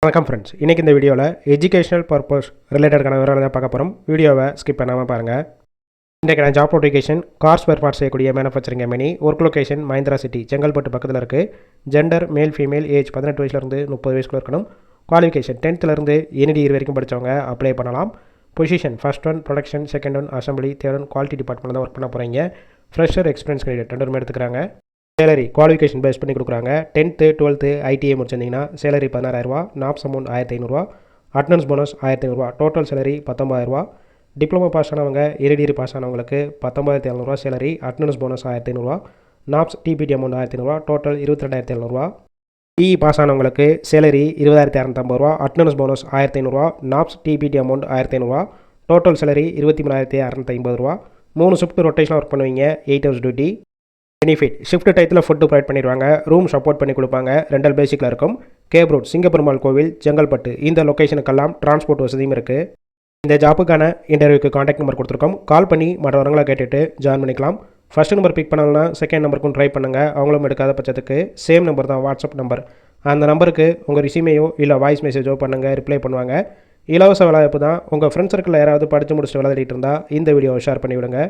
வணக்கம் ஃப்ரெண்ட்ஸ், இன்றைக்கி இந்த வீடியோவில் எஜுகேஷனல் பர்பஸ் ரிலேட்டடான விவரம் தான் பார்க்க போகிறோம். வீடியோவை ஸ்கிப் பண்ணாமல் பாருங்கள். இன்றைக்கு நான் job notification car spare parts செய்யக்கூடிய manufacturing company. Work location Mahindra city, Chengalpattu பக்கத்தில் இருக்குது. ஜெண்டர் மேல் ஃபீமேல், ஏஜ் 18 வயசுலேருந்து 30 வயசுக்குள்ள இருக்கணும். குவாலிஃபிகேஷன் 10th எனி டிகிரி வரைக்கும் படித்தவங்க அப்ளை பண்ணலாம். Position first one production, second one assembly, third one quality department தான் ஒர்க் பண்ண போகிறீங்க. ஃப்ரெஷர் எக்ஸ்பீரியன்ஸ் கேண்டிடேட் 2 எடுத்துக்கிறாங்க. சேலரி குவாலிஃபிகேஷன் பேஸ் பண்ணி கொடுக்குறாங்க. 10th 12th ஐடிஐ முடிச்சிருந்தீங்கன்னா salary 16,000, NAPS amount 1,500, attendance bonus 1,500, total salary 19,000. Diploma pass ஆனவங்க, degree pass ஆனவங்களுக்கு 19,700 salary, attendance bonus 1,500, NAPS DBT amount 1,500, total 22,700. BE pass ஆனவங்களுக்கு salary 20,250, attendance bonus 1,500, NAPS DBT amount 1,500, total salary 23,650. 3 shift ரொட்டேஷனாக work பண்ணுவீங்க. 8 hours duty. Benefit shift டயத்தில் food provide பண்ணிடுவாங்க. Room support பண்ணி கொடுப்பாங்க. Rental பேசிக்கில் இருக்கும். கேப் ரோட், சிங்கப்பெருமாள் கோவில், செங்கல்பட்டு இந்த லொக்கேஷனுக்கெல்லாம் டிரான்ஸ்போர்ட் வசதியும் இருக்குது. இந்த ஜாப்புக்கான இன்டர்வியூக்கு காண்டாக்ட் நம்பர் கொடுத்துருக்கோம். கால் பண்ணி மற்றவங்களை கேட்டுட்டு ஜாயின் பண்ணிக்கலாம். ஃபர்ஸ்ட் நம்பர் பிக் பண்ணலன்னா செகண்ட் நம்பருக்கும் ட்ரை பண்ணுங்கள். அவங்களும் எடுக்காத பட்சத்துக்கு சேம் நம்பர் தான் வாட்ஸ்அப் நம்பர். அந்த நம்பருக்கு உங்கள் ரிசியூமையோ இல்லை வாய்ஸ் மெசேஜோ பண்ணுங்கள், ரிப்ளை பண்ணுவாங்க. இலவச வேலைவாய்ப்பு தான். உங்கள் ஃப்ரெண்ட்ஸ் சர்க்கிளில் யாராவது படித்து முடிச்சுட்டு விளையாடிட்டு இருந்தால் இந்த வீடியோவை ஷேர் பண்ணிவிடுங்க.